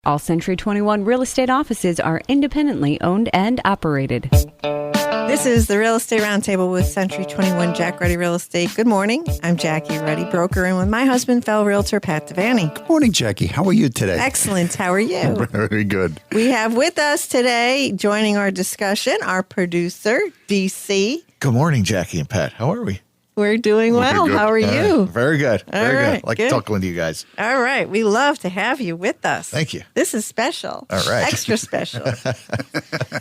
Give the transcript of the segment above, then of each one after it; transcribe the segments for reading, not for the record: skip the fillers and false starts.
All Century 21 real estate offices are independently owned and operated. This is the Real Estate Roundtable with Century 21 Jack Ruddy Real Estate. Good morning. I'm Jackie Ruddy, broker, and with my husband, fellow realtor, Pat Devaney. Good morning, Jackie. How are you today? Excellent. How are you? Very good. We have with us today, joining our discussion, our producer, DC. Good morning, Jackie and Pat. How are we? We're doing well. How are you? Very good. Very right, good. Like good. talking with you guys. All right. We love to have you with us. Thank you. This is special. All right. Extra special.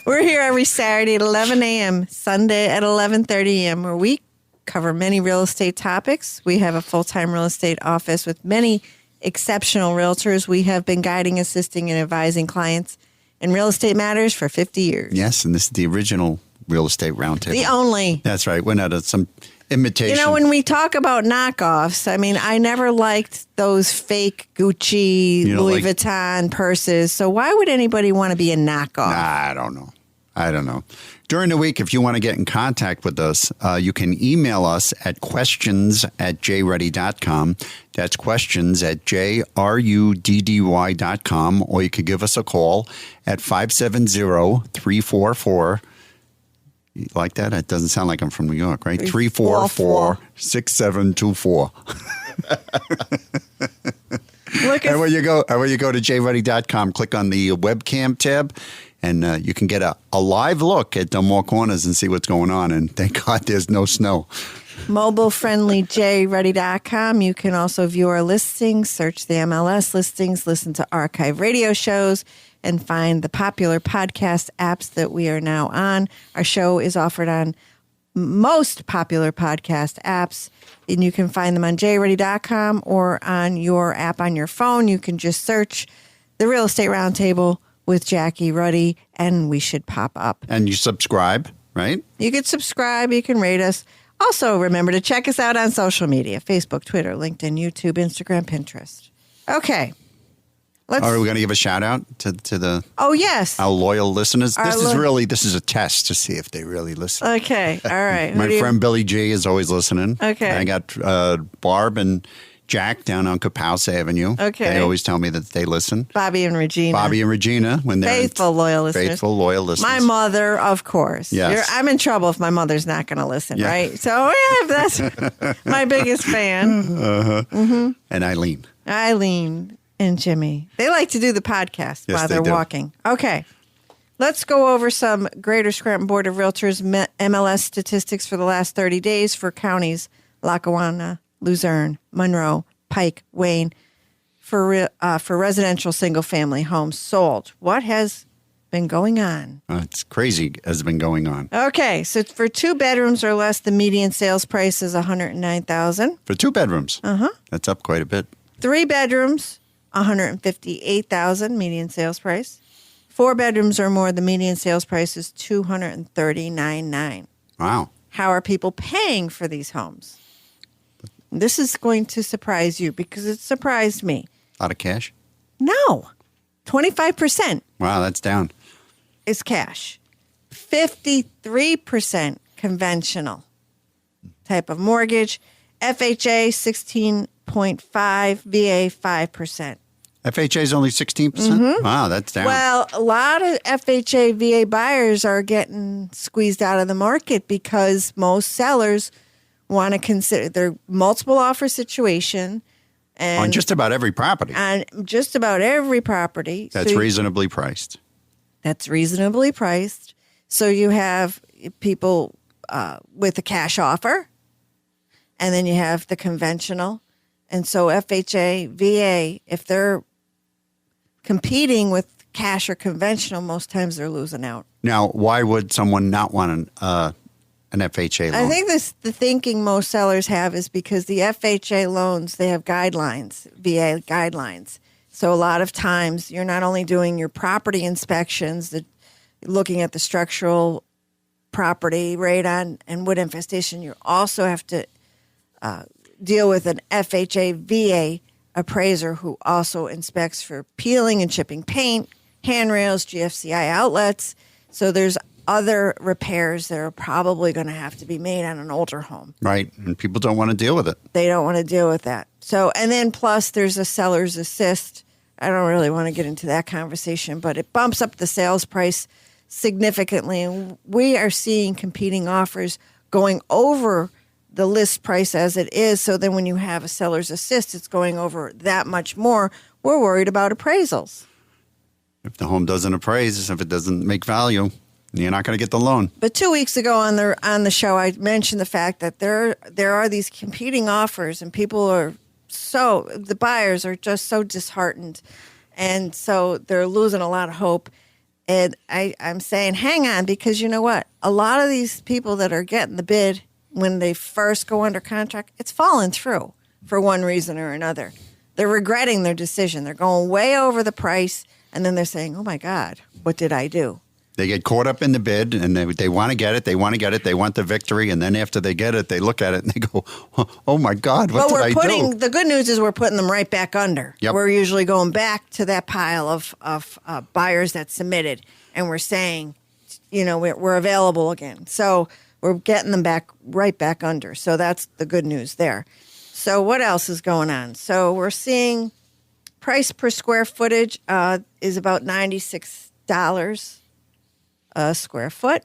We're here every Saturday at 11 a.m., Sunday at 11:30 a.m., where we cover many real estate topics. We have a full-time real estate office with many exceptional realtors. We have been guiding, assisting, and advising clients in real estate matters for 50 years. Yes, and this is the original Real Estate Roundtable. The only. That's right. We're not some imitation. You know, when we talk about knockoffs, I mean, I never liked those fake Gucci, Louis Vuitton purses. So why would anybody want to be a knockoff? I don't know. During the week, if you want to get in contact with us, you can email us at questions@jruddy.com. That's questions@jruddy.com. Or you could give us a call at 570-344. You like that? It doesn't sound like I'm from New York, right? 344-6724. And when you go to jruddy.com, click on the webcam tab, and you can get a live look at Dunmore Corners and see what's going on. And thank God there's no snow. Mobile-friendly jruddy.com. You can also view our listings, search the MLS listings, listen to archive radio shows, and find the popular podcast apps that we are now on. Our show is offered on most popular podcast apps, and you can find them on jruddy.com or on your app on your phone. You can just search the Real Estate Roundtable with Jackie Ruddy, and we should pop up. And you subscribe, right? You can subscribe. You can rate us. Also, remember to check us out on social media, Facebook, Twitter, LinkedIn, YouTube, Instagram, Pinterest. Okay. Are we going to give a shout out to the? Oh, yes. Our loyal listeners. This is a test to see if they really listen. Okay. All right. My friend Billy G is always listening. Okay. I got Barb and Jack down on Capouse Avenue. Okay. They always tell me that they listen. Bobby and Regina, when they're faithful, loyal listeners. My mother, of course. Yes. I'm in trouble if my mother's not going to listen, right? So that's my biggest fan. Mm-hmm. And Eileen and Jimmy. They like to do the podcast while they're walking. Okay. Let's go over some Greater Scranton Board of Realtors MLS statistics for the last 30 days for counties Lackawanna, Luzerne, Monroe, Pike, Wayne, for residential single-family homes sold. What has been going on? It's crazy has been going on. Okay, so for 2 bedrooms or less, the median sales price is $109,000. For 2 bedrooms? Uh-huh. That's up quite a bit. 3 bedrooms, $158,000 median sales price. 4 bedrooms or more, the median sales price is $239,900. Wow. How are people paying for these homes? This is going to surprise you because it surprised me. A lot of cash? No. 25%. Wow, that's down. Is cash. 53% conventional type of mortgage. FHA 16.5, VA 5%. FHA is only 16%? Mm-hmm. Wow, that's down. Well, a lot of FHA, VA buyers are getting squeezed out of the market because most sellers want to consider their multiple offer situation. And on just about every property. On just about every property. That's reasonably priced. That's reasonably priced. So you have people with a cash offer, and then you have the conventional. And so FHA, VA, if they're competing with cash or conventional, most times they're losing out. Now, why would someone not want an FHA loan? I think the thinking most sellers have is because the FHA loans, they have guidelines, VA guidelines. So a lot of times you're not only doing your property inspections, looking at the structural property, radon, and wood infestation, you also have to deal with an FHA, VA appraiser who also inspects for peeling and chipping paint, handrails, GFCI outlets. So there's other repairs that are probably going to have to be made on an older home. Right. And people don't want to deal with it. They don't want to deal with that. So, and then plus there's a seller's assist I don't really want to get into that conversation, but it bumps up the sales price significantly. And we are seeing competing offers going over the list price as it is. So then when you have a seller's assist, it's going over that much more. We're worried about appraisals. If the home doesn't appraise, if it doesn't make value, you're not going to get the loan. But 2 weeks ago on the show, I mentioned the fact that there are these competing offers, and the buyers are just so disheartened, and so they're losing a lot of hope. And I'm saying, hang on, because you know what? A lot of these people that are getting the bid when they first go under contract, it's fallen through for one reason or another. They're regretting their decision. They're going way over the price, and then they're saying, oh, my God, what did I do? They get caught up in the bid, and they want to get it. They want to get it. They want the victory. And then after they get it, they look at it, and they go, oh, my God, what did I do? The good news is we're putting them right back under. Yep. We're usually going back to that pile of buyers that submitted, and we're saying, we're available again. So we're getting them right back under. So that's the good news there. So what else is going on? So we're seeing price per square footage is about $96 a square foot.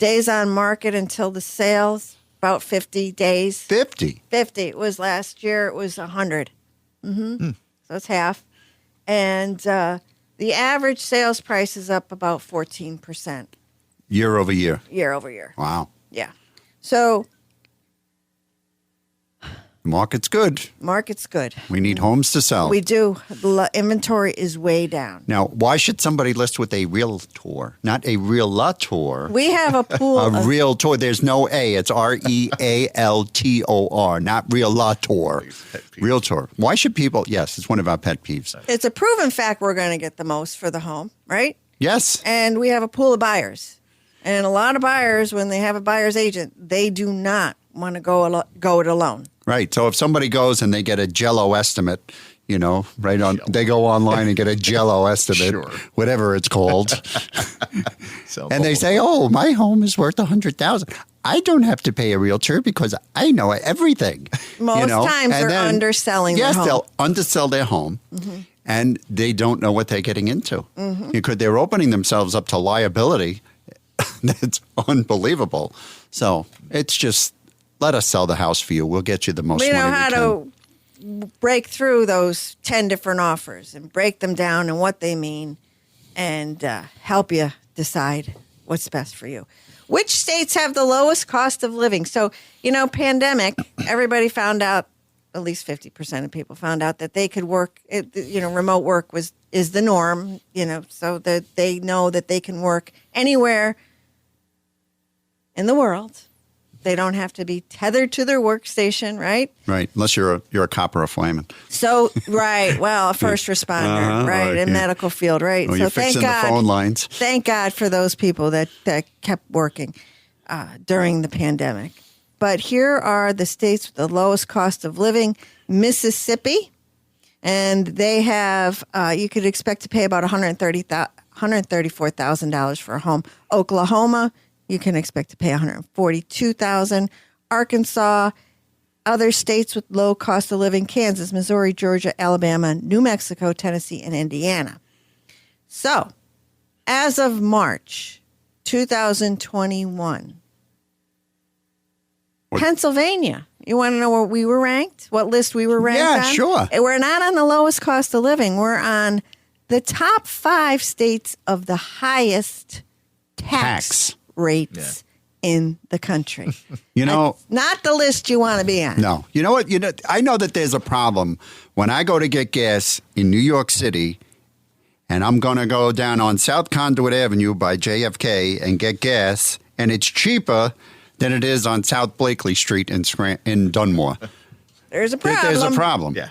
Days on market until the sales, about 50 days. 50? 50. It was last year. It was 100. So it's half. And the average sales price is up about 14%. Year over year. Year over year. Wow. Yeah. So Market's good. market's good. We need homes to sell. We do. The inventory is way down. Now, why should somebody list with a realtor, not a realtor? We have a pool A of realtor. There's no A. It's REALTOR, not realtor. Realtor. Why should people? Yes, it's one of our pet peeves. It's a proven fact we're going to get the most for the home, right? Yes. And we have a pool of buyers. And a lot of buyers, when they have a buyer's agent, they do not want to go it alone. Right. So if somebody goes and they get a Jello estimate, right on, they go online and get a Jello estimate, whatever it's called, and they say, "Oh, my home is worth $100,000. I don't have to pay a realtor because I know everything." Most times they're underselling their home. Yes, they'll undersell their home, and they don't know what they're getting into because they're opening themselves up to liability. That's unbelievable. So it's just, let us sell the house for you. We'll get you the most money we can. We know how to break through those 10 different offers and break them down and what they mean and help you decide what's best for you. Which states have the lowest cost of living? So, pandemic, everybody found out, at least 50% of people found out that they could work, remote work is the norm, so that they know that they can work anywhere in the world. They don't have to be tethered to their workstation, right? Right, unless you're a cop or a fireman. So, right, well, a first responder, right, in medical field, right? Well, so you're fixing the phone lines. Thank God for those people that kept working during the pandemic. But here are the states with the lowest cost of living. Mississippi, and they have, you could expect to pay about $134,000 for a home. Oklahoma, you can expect to pay $142,000. Arkansas, other states with low cost of living: Kansas, Missouri, Georgia, Alabama, New Mexico, Tennessee, and Indiana. So, as of March 2021, Pennsylvania. You want to know where we were ranked? What list we were ranked on? Yeah, sure. We're not on the lowest cost of living. We're on the top 5 states of the highest tax rates in the country. Not the list you want to be on. No. You know what? I know that there's a problem when I go to get gas in New York City, and I'm going to go down on South Conduit Avenue by JFK and get gas, and it's cheaper than it is on South Blakely Street in Dunmore. There's a problem. There's a problem. Yeah.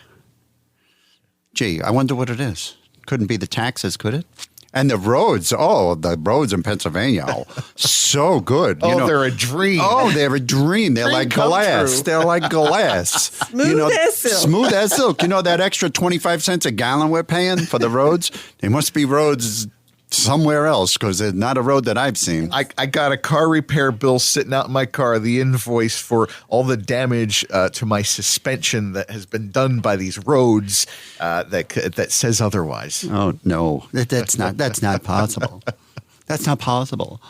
Gee, I wonder what it is. Couldn't be the taxes, could it? And the roads in Pennsylvania, so good. They're a dream. Oh, they're a dream. They're like glass. True. They're like glass. Smooth as silk. Smooth as silk. That extra 25 cents a gallon we're paying for the roads? They must be roads somewhere else because it's not a road that I've seen. I got a car repair bill sitting out in my car, the invoice for all the damage to my suspension that has been done by these roads that says otherwise. Oh no, that's not possible. That's not possible.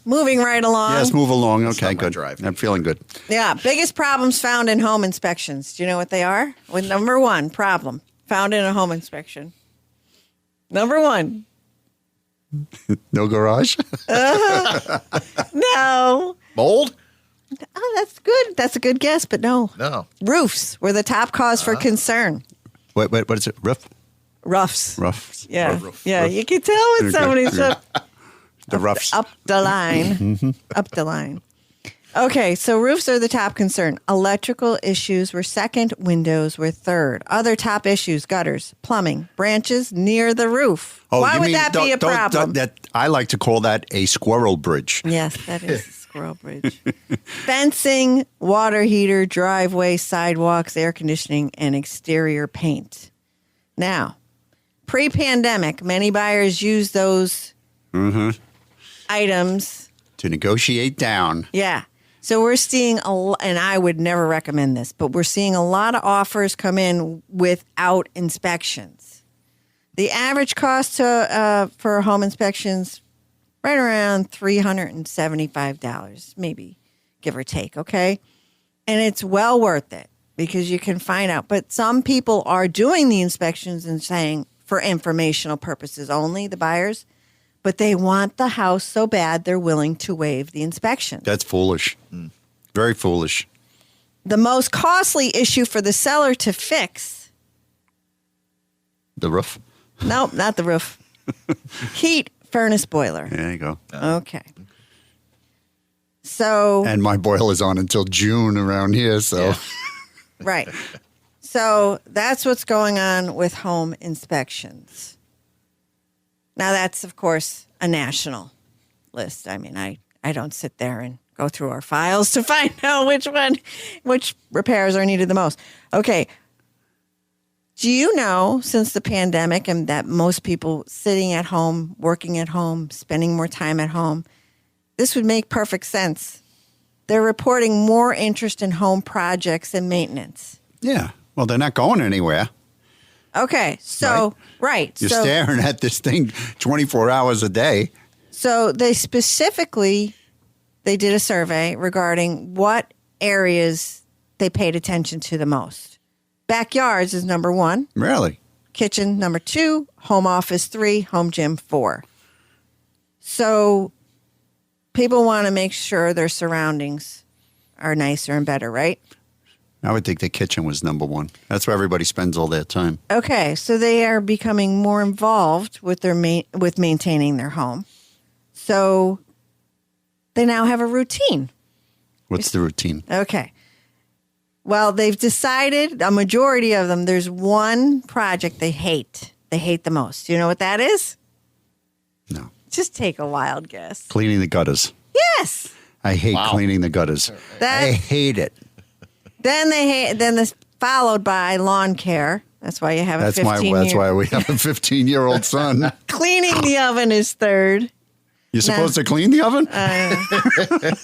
Moving right along. Yes, move along. Okay, not my good. drive. I'm feeling good. Yeah, biggest problems found in home inspections. Do you know what they are? Well, number one problem found in a home inspection. Number one. No garage? No. Mold? Oh, that's good. That's a good guess, but no. No. Roofs were the top cause for concern. Wait, what is it? Roof? Roughs. Rough. Yeah. Roof. Yeah, you can tell when somebody's up The roughs. up the line. Up the line. Okay, so roofs are the top concern. Electrical issues were second. Windows were third. Other top issues, gutters, plumbing, branches near the roof. Why you would mean that be a problem? I like to call that a squirrel bridge. Yes, that is a squirrel bridge. Fencing, water heater, driveway, sidewalks, air conditioning, and exterior paint. Now, pre-pandemic, many buyers use those items. To negotiate down. Yeah. So we're seeing and I would never recommend this, but we're seeing a lot of offers come in without inspections. The average cost for home inspections right around $375, maybe give or take. Okay, and it's well worth it because you can find out. But some people are doing the inspections and saying for informational purposes only, the buyers. But they want the house so bad they're willing to waive the inspection. That's foolish. Very foolish. The most costly issue for the seller to fix. The roof? Nope, not the roof. Heat furnace boiler. There you go. Okay. So. And my boiler's on until June around here, so. Yeah. Right. So that's what's going on with home inspections. Now, that's, of course, a national list. I mean, I don't sit there and go through our files to find out which repairs are needed the most. Okay. Do you know, since the pandemic and that most people sitting at home, working at home, spending more time at home, this would make perfect sense. They're reporting more interest in home projects and maintenance. Yeah. Well, they're not going anywhere. Okay, so, right. You're staring at this thing 24 hours a day. So they did a survey regarding what areas they paid attention to the most. Backyards is number 1. Really? Kitchen, number 2. Home office, 3. Home gym, 4. So people want to make sure their surroundings are nicer and better, right? I would think the kitchen was number 1. That's where everybody spends all their time. Okay, so they are becoming more involved with with maintaining their home. So they now have a routine. What's the routine? Okay. Well, they've decided, a majority of them, there's one project they hate. They hate the most. Do you know what that is? No. Just take a wild guess. Cleaning the gutters. Yes. I hate cleaning the gutters. I hate it. Then this followed by lawn care. That's why you have a 15-year. That's why we have a 15-year-old son. Cleaning the oven is third. You're supposed to clean the oven? I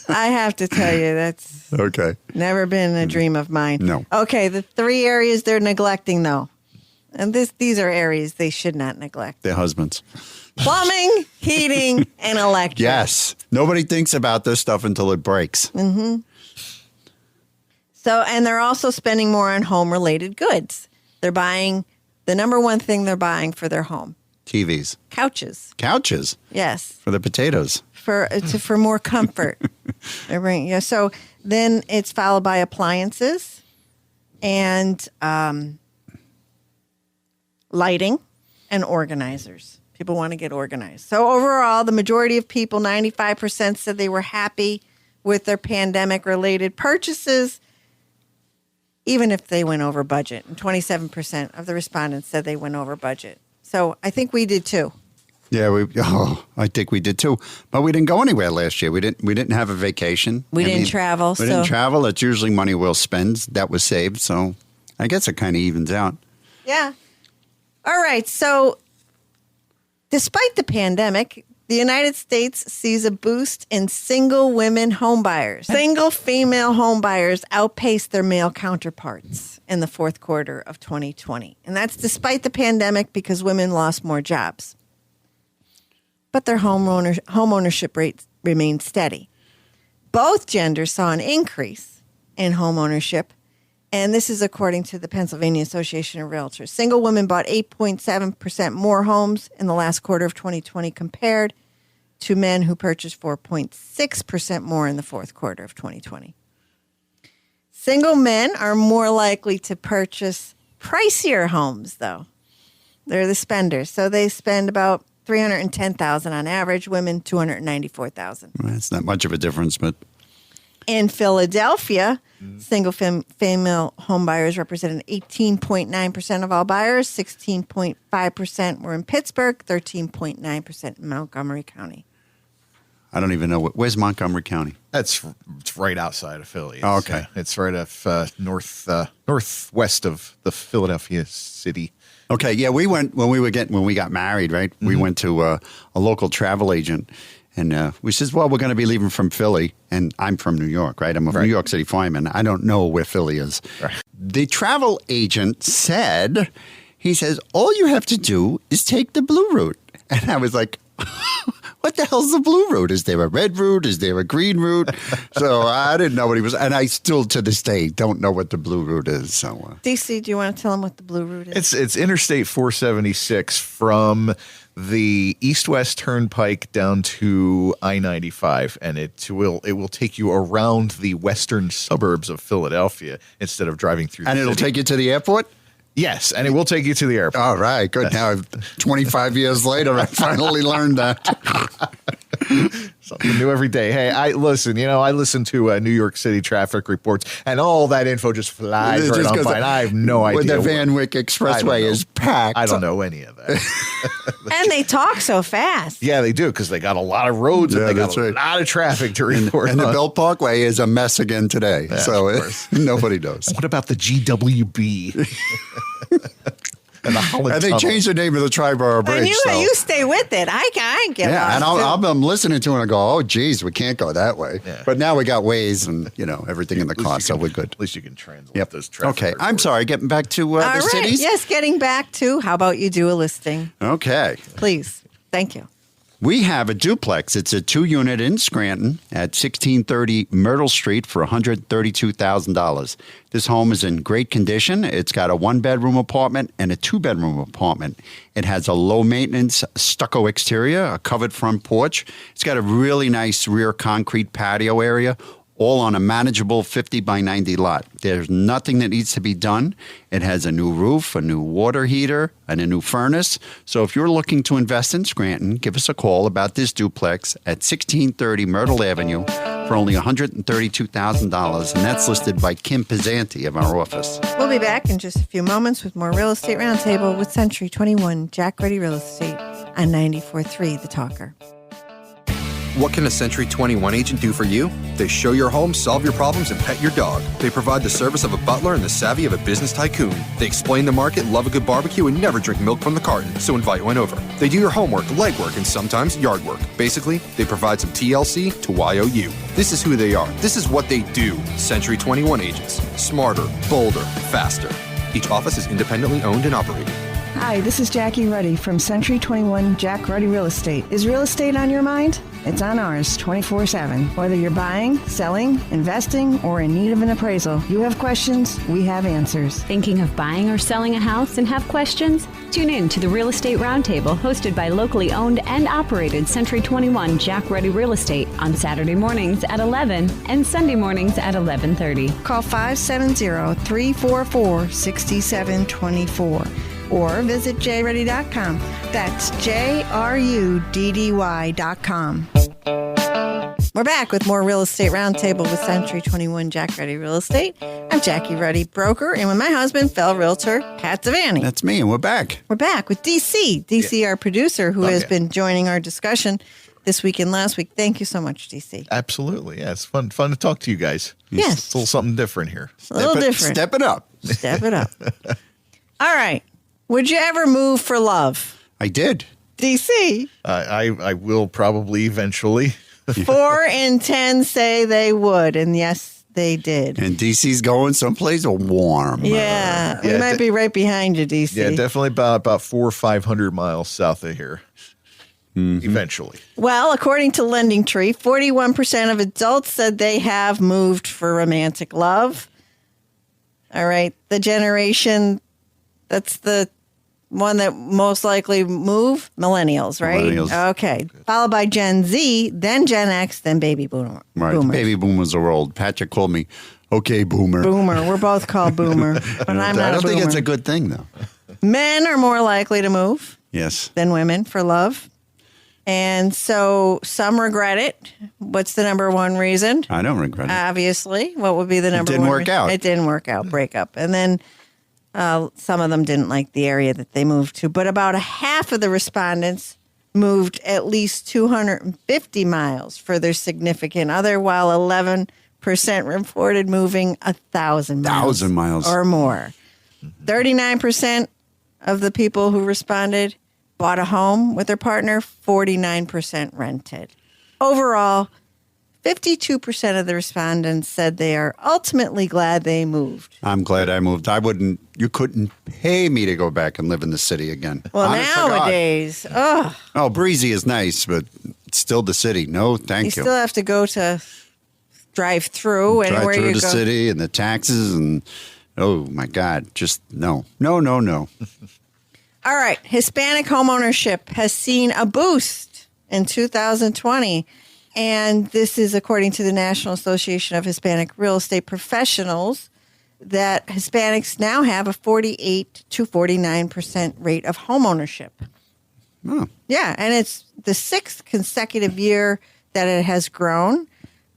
have to tell you, that's Okay. never been a dream of mine. No. Okay, the 3 areas they're neglecting, though. And these are areas they should not neglect. Their husbands. Plumbing, heating, and electric. Yes. Nobody thinks about this stuff until it breaks. Mm-hmm. So, and they're also spending more on home-related goods. They're buying, the number one thing they're buying for their home. TVs. Couches. Couches. Yes. For the potatoes. For more comfort. So then it's followed by appliances and lighting and organizers. People want to get organized. So overall, the majority of people, 95%, said they were happy with their pandemic-related purchases, even if they went over budget. And 27% of the respondents said they went over budget. So I think we did too. Yeah, I think we did too. But we didn't go anywhere last year. We didn't have a vacation. We didn't travel. We didn't travel. It's usually money we'll spend that was saved. So I guess it kind of evens out. Yeah. All right. So Despite the pandemic, the United States sees a boost in single women homebuyers. Single female homebuyers outpaced their male counterparts in the fourth quarter of 2020. And that's despite the pandemic because women lost more jobs. But their homeownership rates remained steady. Both genders saw an increase in homeownership, and this is according to the Pennsylvania Association of Realtors. Single women bought 8.7% more homes in the last quarter of 2020 compared to men who purchased 4.6% more in the fourth quarter of 2020. Single men are more likely to purchase pricier homes, though. They're the spenders, so they spend about $310,000 on average. Women, $294,000. Well, it's not much of a difference, but in Philadelphia, single female home buyers represented 18.9% of all buyers. 16.5% were in Pittsburgh. 13.9% in Montgomery County. I don't even know where's Montgomery County. It's right outside of Philly. Oh, okay. It's right off northwest of the Philadelphia city. Okay, yeah, we went when we got married, right? We went to a local travel agent, and we says, "Well, we're going to be leaving from Philly, and I'm from New York, right? I'm a New York City fireman. I don't know where Philly is." Right. The travel agent said, he says, "All you have to do is take the blue route," and I was like, what the hell's the blue route? Is there a red route? Is there a green route? So I didn't know what he was. And I still, to this day, don't know what the blue route is. So, DC, do you want to tell him what the blue route is? It's Interstate 476 from the East-West Turnpike down to I-95. And it will take you around the western suburbs of Philadelphia instead of driving through and the it'll city. take you to the airport? Yes, and it will take you to the airport. All right, good. Now, 25 years later, I finally learned that. Something new every day. Hey, I listen to New York City traffic reports, and all that info just flies right on by. I have no idea. When the Van Wyck Expressway is packed. I don't know any of that. And they talk so fast. Yeah, they do, because they got a lot of roads and they got a lot of traffic to report. And the Belt Parkway is a mess again today. Yeah, so nobody knows. What about the GWB? And the Holland and they Tunnel. changed the name of the Triborough Bridge. And you stay with it. I get yeah, lost and I'm listening to it and I go, oh, geez, we can't go that way. Yeah. But now we got Waze and, everything in the car, so we're good. At least you can translate those traffic Okay, reports. I'm sorry, getting back to the cities? Yes, getting back to how about you do a listing? Okay. Please. Thank you. We have a duplex. It's a 2-unit in Scranton at 1630 Myrtle Street for $132,000. This home is in great condition. It's got a 1-bedroom apartment and a 2-bedroom apartment. It has a low-maintenance stucco exterior, a covered front porch. It's got a really nice rear concrete patio area, all on a manageable 50 by 90 lot. There's nothing that needs to be done. It has a new roof, a new water heater, and a new furnace. So if you're looking to invest in Scranton, give us a call about this duplex at 1630 Myrtle Avenue for only $132,000, and that's listed by Kim Pizzanti of our office. We'll be back in just a few moments with more Real Estate Roundtable with Century 21 Jack Ruddy Real Estate on 94.3 The Talker. What can a Century 21 agent do for you? They show your home, solve your problems, and pet your dog. They provide the service of a butler and the savvy of a business tycoon. They explain the market, love a good barbecue, and never drink milk from the carton, so invite one over. They do your homework, legwork, and sometimes yard work. Basically, they provide some TLC to YOU. This is who they are. This is what they do. Century 21 agents. Smarter, bolder, faster. Each office is independently owned and operated. Hi, this is Jackie Ruddy from Century 21 Jack Ruddy Real Estate. Is real estate on your mind? It's on ours 24/7. Whether you're buying, selling, investing, or in need of an appraisal, you have questions, we have answers. Thinking of buying or selling a house and have questions? Tune in to the Real Estate Roundtable hosted by locally owned and operated Century 21 Jack Ruddy Real Estate on Saturday mornings at 11 and Sunday mornings at 11:30. Call 570-344-6724 or visit jruddy.com. That's JRUDDY.com. We're back with more Real Estate Roundtable with Century 21 Jack Ruddy Real Estate. I'm Jackie Ruddy, broker, and with my husband, fellow realtor, Pat Devaney. That's me, and we're back. We're back with DC. DC, our producer, who has been joining our discussion this week and last week. Thank you so much, DC. Absolutely. Yeah, it's fun to talk to you guys. Yes. It's a little something different here. A little different. Step it up. Step it up. All right. Would you ever move for love? I did. DC. I will probably eventually. 4 in 10 say they would, and yes, they did. And DC's going someplace warm. Yeah, we Yeah, might be right behind you, DC. Yeah, definitely about 400 or 500 miles south of here. Eventually. Well, according to Lending Tree, 41% of adults said they have moved for romantic love. All right, the generation that's the one that most likely move, millennials, right? Millennials. Okay. Followed by Gen Z, then Gen X, then baby boomer. Right. Boomers. Baby boomers are old. Patrick called me, okay, boomer. Boomer. We're both called boomer, but I'm not I don't a boomer. think it's a good thing, though. Men are more likely to move Yes. than women for love. And so some regret it. What's the number one reason? I don't regret it. Obviously. What would be the number one? didn't work out. It didn't work out. Breakup. And then some of them didn't like the area that they moved to. But about a half of the respondents moved at least 250 miles for their significant other, while 11% reported moving 1,000 miles. 1,000 miles. Or more. 39% of the people who responded bought a home with their partner, 49% rented. Overall, 52% of the respondents said they are ultimately glad they moved. I'm glad I moved. You couldn't pay me to go back and live in the city again. Well, Honest to God. nowadays, Oh, breezy is nice, but it's still the city. No, thank you. you still have to go to drive through Drive anywhere through you the go. city and the taxes and, oh, my God, just no. No. All right. Hispanic homeownership has seen a boost in 2020. And this is according to the National Association of Hispanic Real Estate Professionals, that Hispanics now have a 48 to 49% rate of homeownership. Oh. Yeah. And it's the 6th consecutive year that it has grown.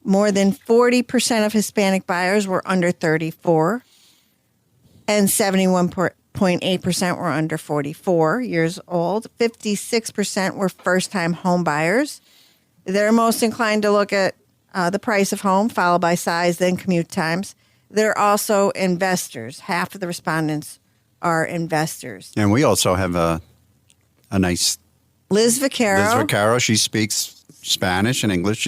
More than 40% of Hispanic buyers were under 34, and 71.8% were under 44 years old. 56% were first-time home buyers. They're most inclined to look at the price of home, followed by size, then commute times. They're also investors. Half of the respondents are investors. And we also have a nice Liz Vaccaro. She speaks Spanish and English.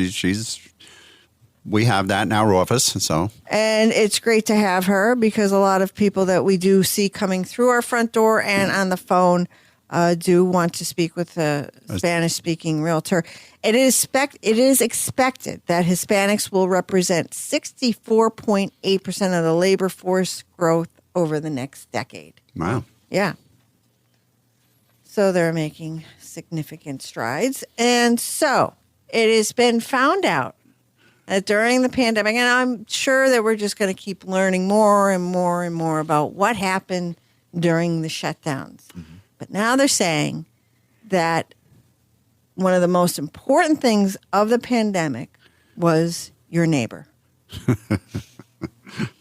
We have that in our office, so. And it's great to have her, because a lot of people that we do see coming through our front door and on the phone do want to speak with a Spanish-speaking realtor. It is expected that Hispanics will represent 64.8% of the labor force growth over the next decade. Wow. Yeah. So they're making significant strides. And so it has been found out that during the pandemic, and I'm sure that we're just going to keep learning more and more and more about what happened during the shutdowns. Mm-hmm. But now they're saying that one of the most important things of the pandemic was your neighbor.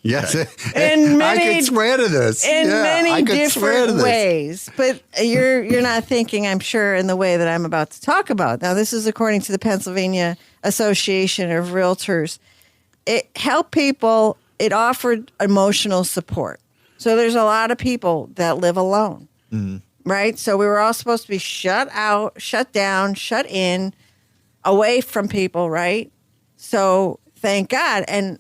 Yes. In many, I could swear to this. In many I could swear to different this. ways. But you're not thinking, I'm sure, in the way that I'm about to talk about. Now, this is according to the Pennsylvania Association of Realtors. It helped people. It offered emotional support. So there's a lot of people that live alone, right? So we were all supposed to be shut out, shut down, shut in, away from people, right? So thank God. And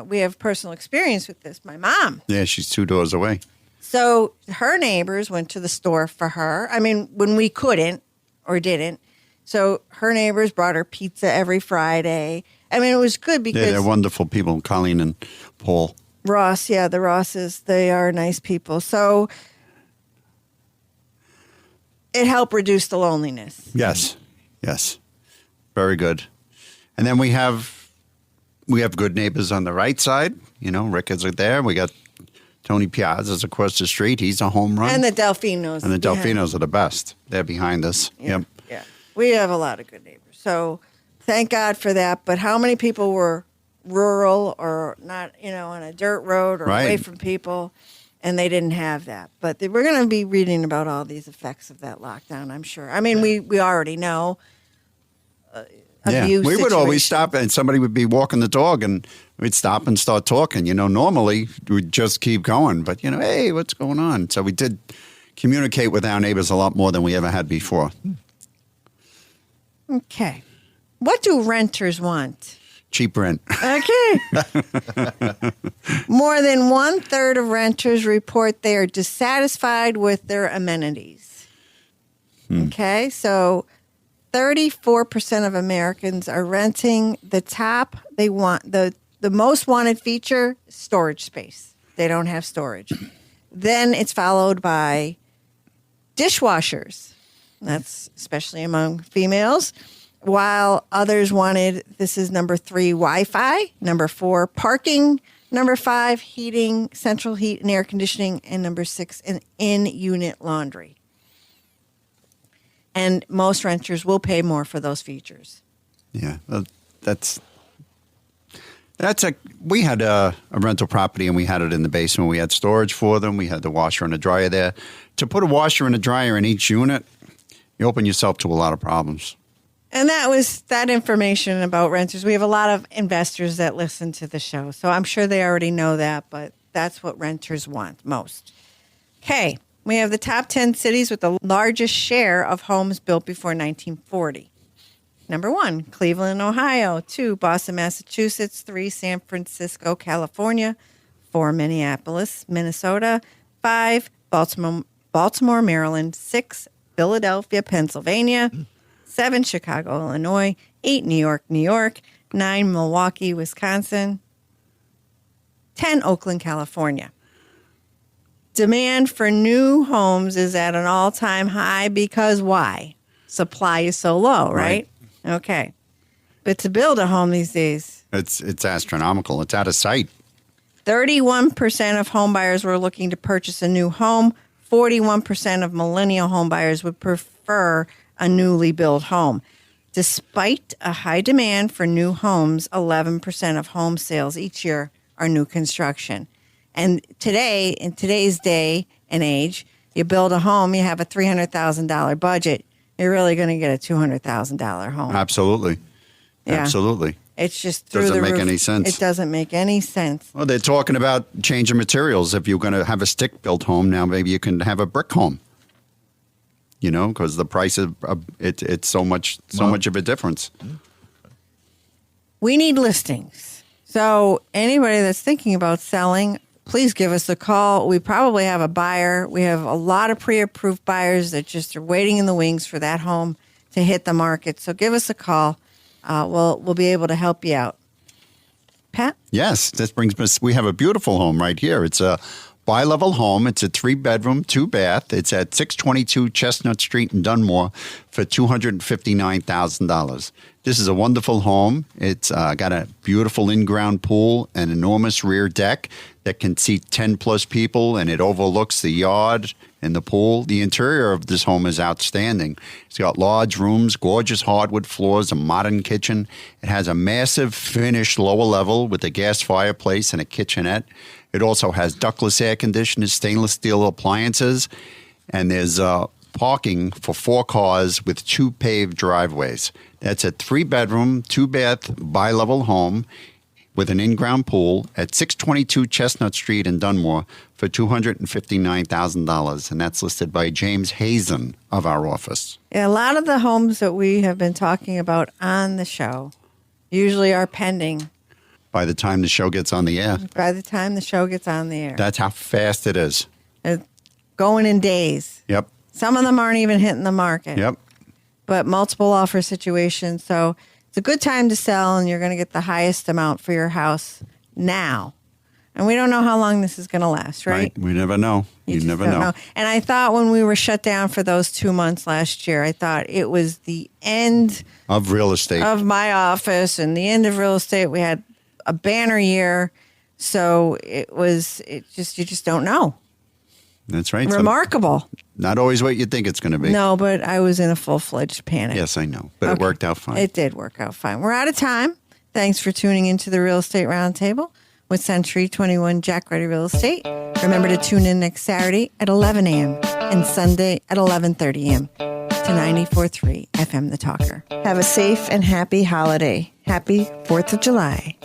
we have personal experience with this. My mom. Yeah, she's 2 doors away. So her neighbors went to the store for her. I mean, when we couldn't or didn't. So her neighbors brought her pizza every Friday. I mean, it was good because... Yeah, they're wonderful people, Colleen and Paul. Ross, yeah, the Rosses, they are nice people. So it helped reduce the loneliness. Yes. Very good. And then we have good neighbors on the right side. You know, Rick is there. We got Tony Piazza's across the street. He's a home run. And the Delfinos. And the Delfinos are the best. They're behind us. Yeah, Yep. yeah. We have a lot of good neighbors. So thank God for that. But how many people were rural or not, on a dirt road or away from people, and they didn't have that? But we're going to be reading about all these effects of that lockdown, I'm sure. I mean, we already know. We would always stop, and somebody would be walking the dog, and we'd stop and start talking. Normally we'd just keep going, but hey, what's going on? So we did communicate with our neighbors a lot more than we ever had before. Okay. What do renters want? Cheap rent. Okay. More than 1/3 of renters report they are dissatisfied with their amenities. Okay, so 34% of Americans are renting. The top, they want the most wanted feature, storage space. They don't have storage. Then it's followed by dishwashers. That's especially among females. While others wanted, this is number 3, Wi-Fi, number 4, parking, number 5, heating, central heat and air conditioning, and number 6, an in-unit laundry. And most renters will pay more for those features. Yeah, we had a rental property and we had it in the basement. We had storage for them. We had the washer and a dryer there. To put a washer and a dryer in each unit, you open yourself to a lot of problems. And that was that information about renters. We have a lot of investors that listen to the show, so I'm sure they already know that, but that's what renters want most. Okay, we have the top 10 cities with the largest share of homes built before 1940. Number 1, Cleveland, Ohio. 2, Boston, Massachusetts. 3, San Francisco, California. 4, Minneapolis, Minnesota. 5, Baltimore, Maryland. 6, Philadelphia, Pennsylvania. 7, Chicago, Illinois. 8, New York, New York. 9, Milwaukee, Wisconsin. 10, Oakland, California. Demand for new homes is at an all-time high because why? Supply is so low, right? Okay. But to build a home these days, It's astronomical. It's out of sight. 31% of home buyers were looking to purchase a new home. 41% of millennial home buyers would prefer a newly built home. Despite a high demand for new homes, 11% of home sales each year are new construction. And today, in today's day and age, you build a home, you have a $300,000 budget, you're really going to get a $200,000 home. Absolutely. Yeah. Absolutely. It's just through Doesn't the make roof. any sense. It doesn't make any sense. Well, they're talking about changing materials. If you're going to have a stick-built home, now maybe you can have a brick home. You know, because the price of it's so much of a difference. We need listings. So anybody that's thinking about selling, please give us a call. We probably have a buyer. We have a lot of pre-approved buyers that just are waiting in the wings for that home to hit the market. So give us a call. We'll be able to help you out. Pat? Yes, this brings us. We have a beautiful home right here. It's a bi-level home. It's a 3-bedroom, 2-bath. It's at 622 Chestnut Street in Dunmore for $259,000. This is a wonderful home. It's got a beautiful in-ground pool, an enormous rear deck that can seat 10-plus people, and it overlooks the yard and the pool. The interior of this home is outstanding. It's got large rooms, gorgeous hardwood floors, a modern kitchen. It has a massive finished lower level with a gas fireplace and a kitchenette. It also has ductless air conditioners, stainless steel appliances, and there's parking for 4 cars with 2 paved driveways. That's a 3-bedroom, 2-bath, bi-level home with an in-ground pool at 622 Chestnut Street in Dunmore for $259,000, and that's listed by James Hazen of our office. Yeah, a lot of the homes that we have been talking about on the show usually are pending. By the time the show gets on the air. By the time the show gets on the air. That's how fast it is. It's going in days. Yep. Some of them aren't even hitting the market. Yep. But multiple offer situations. So it's a good time to sell, and you're going to get the highest amount for your house now. And we don't know how long this is going to last, right? We never know. You just never don't know. And I thought when we were shut down for those 2 months last year, I thought it was the end Of real estate. of my office and the end of real estate. We had a banner year. So you just don't know. That's right. Remarkable. Not always what you think it's going to be. No, but I was in a full-fledged panic. Yes, I know. But it worked out fine. It did work out fine. We're out of time. Thanks for tuning into the Real Estate Roundtable with Century 21 Jack Ruddy Real Estate. Remember to tune in next Saturday at 11 a.m. and Sunday at 11:30 a.m. to 94.3 FM The Talker. Have a safe and happy holiday. Happy 4th of July.